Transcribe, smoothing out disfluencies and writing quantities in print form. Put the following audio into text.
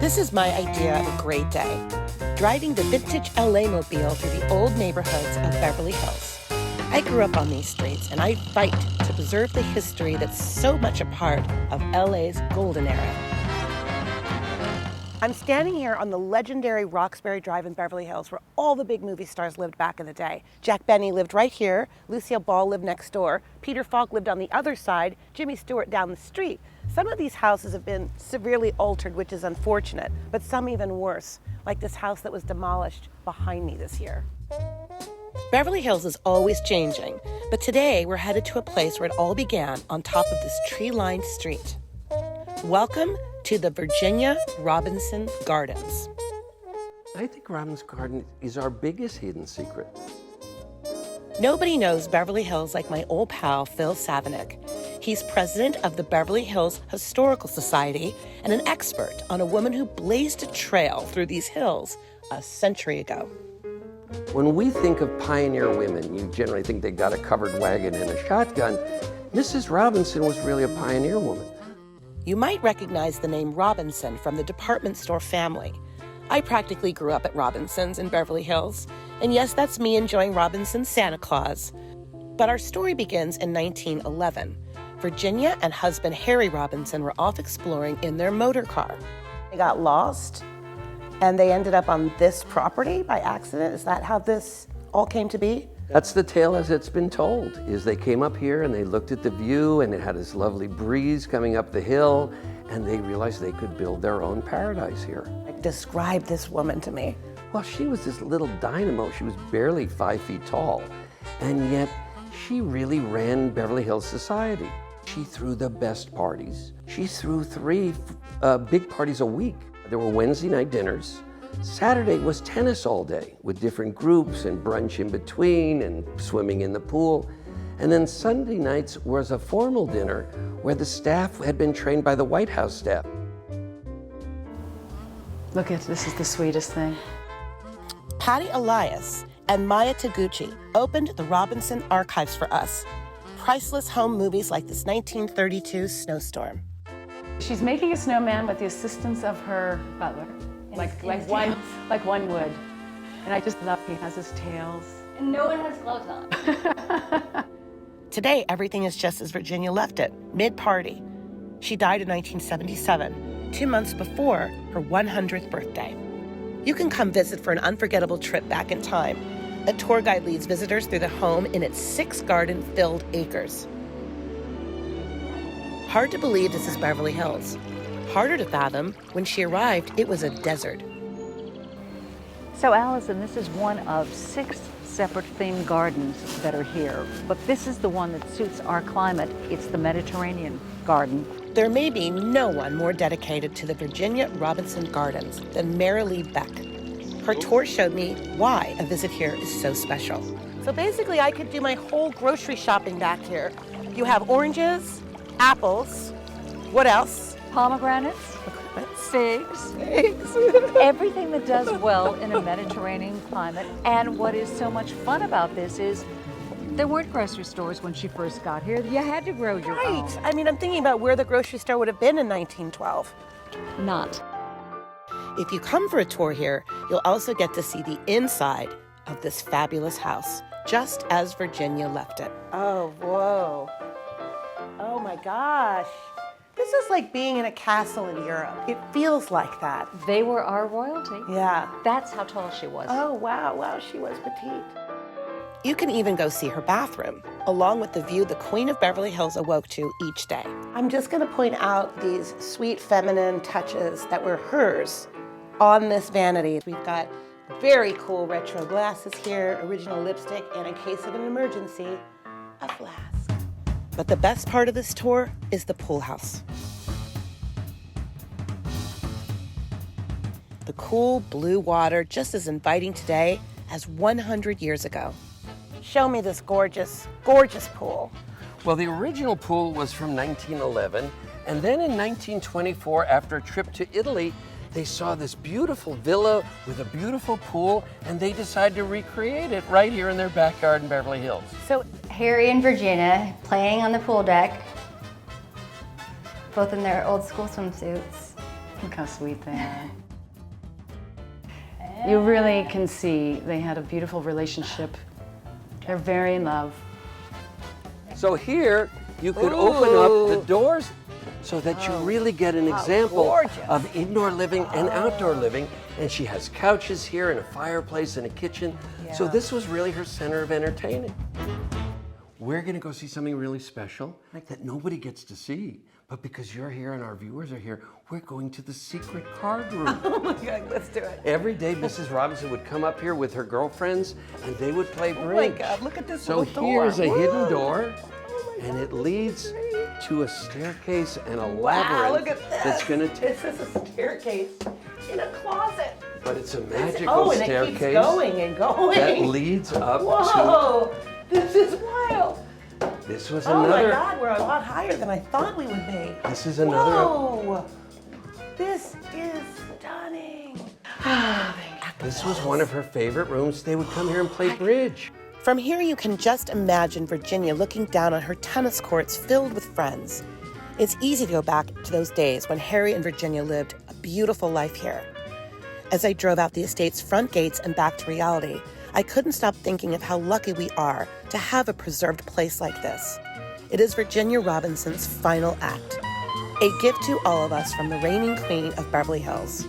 This is my idea of a great day. Driving the vintage LA mobile through the old neighborhoods of Beverly Hills. I grew up on these streets and I fight to preserve the history that's so much a part of LA's golden era. I'm standing here on the legendary Roxbury Drive in Beverly Hills where all the big movie stars lived back in the day. Jack Benny lived right here, Lucille Ball lived next door, Peter Falk lived on the other side, Jimmy Stewart down the street. Some of these houses have been severely altered, which is unfortunate, but some even worse, like this house that was demolished behind me this year. Beverly Hills is always changing, but today we're headed to a place where it all began on top of this tree-lined street. Welcome to the Virginia Robinson Gardens. I think Robinson Garden is our biggest hidden secret. Nobody knows Beverly Hills like my old pal, Phil Savinick. He's president of the Beverly Hills Historical Society and an expert on a woman who blazed a trail through these hills a century ago. When we think of pioneer women, you generally think they got a covered wagon and a shotgun. Mrs. Robinson was really a pioneer woman. You might recognize the name Robinson from the department store family. I practically grew up at Robinson's in Beverly Hills. And yes, that's me enjoying Robinson's Santa Claus. But our story begins in 1911. Virginia and husband Harry Robinson were off exploring in their motor car. They got lost, and they ended up on this property by accident. Is that how this all came to be? That's the tale as it's been told, is they came up here and they looked at the view and it had this lovely breeze coming up the hill and they realized they could build their own paradise here. Describe this woman to me. Well, she was this little dynamo. She was barely 5 feet tall, and yet she really ran Beverly Hills society. She threw the best parties. She threw 3 big parties a week. There were Wednesday night dinners. Saturday was tennis all day with different groups and brunch in between and swimming in the pool. And then Sunday nights was a formal dinner where the staff had been trained by the White House staff. Look at this is the sweetest thing. Patty Elias and Maya Taguchi opened the Robinson Archives for us. Priceless home movies like this 1932 snowstorm. She's making a snowman with the assistance of her butler, like one would. And I just love he has his tails. And no one has gloves on. Today, everything is just as Virginia left it, mid-party. She died in 1977, 2 months before her 100th birthday. You can come visit for an unforgettable trip back in time. A tour guide leads visitors through the home in its 6 garden-filled acres. Hard to believe this is Beverly Hills. Harder to fathom, when she arrived, it was a desert. So Alison, this is one of 6 separate themed gardens that are here, but this is the one that suits our climate. It's the Mediterranean garden. There may be no one more dedicated to the Virginia Robinson Gardens than Marilee Beck. Her tour showed me why a visit here is so special. So basically, I could do my whole grocery shopping back here. You have oranges, apples, what else? Pomegranates, figs, everything that does well in a Mediterranean climate. And what is so much fun about this is there weren't grocery stores when she first got here. You had to grow your own. Right. I mean, I'm thinking about where the grocery store would have been in 1912. Not. If you come for a tour here, you'll also get to see the inside of this fabulous house, just as Virginia left it. Oh, whoa. Oh my gosh. This is like being in a castle in Europe. It feels like that. They were our royalty. Yeah. That's how tall she was. Oh, wow, she was petite. You can even go see her bathroom, along with the view the Queen of Beverly Hills awoke to each day. I'm just gonna point out these sweet feminine touches that were hers on this vanity. We've got very cool retro glasses here, original lipstick, and in case of an emergency, a flask. But the best part of this tour is the pool house. The cool blue water, just as inviting today as 100 years ago. Show me this gorgeous, gorgeous pool. Well, the original pool was from 1911, and then in 1924, after a trip to Italy, they saw this beautiful villa with a beautiful pool, and they decided to recreate it right here in their backyard in Beverly Hills. So Harry and Virginia playing on the pool deck, both in their old school swimsuits. Look how sweet they are. You really can see they had a beautiful relationship. They're very in love. So here, you could open up the doors so that you really get an example of indoor living and outdoor living. And she has couches here and a fireplace and a kitchen. So this was really her center of entertaining. We're gonna go see something really special that nobody gets to see. But because you're here and our viewers are here, we're going to the secret card room. Oh my God, let's do it. Every day, Mrs. Robinson would come up here with her girlfriends and they would play bridge. Oh my God, look at this So little door. here's a hidden door, Oh my and God, it leads to a staircase and a wow, labyrinth look at this. that's gonna take. This is a staircase in a closet. But it's a magical and staircase it keeps going and going. that leads up Whoa, this is wild. to. This was Oh my another. God, we're a lot higher than I thought we would be. This is another. Whoa, this is stunning. This was one of her favorite rooms. They would come here and play bridge. From here, you can just imagine Virginia looking down on her tennis courts filled with friends. It's easy to go back to those days when Harry and Virginia lived a beautiful life here. As I drove out the estate's front gates and back to reality, I couldn't stop thinking of how lucky we are to have a preserved place like this. It is Virginia Robinson's final act, a gift to all of us from the reigning queen of Beverly Hills.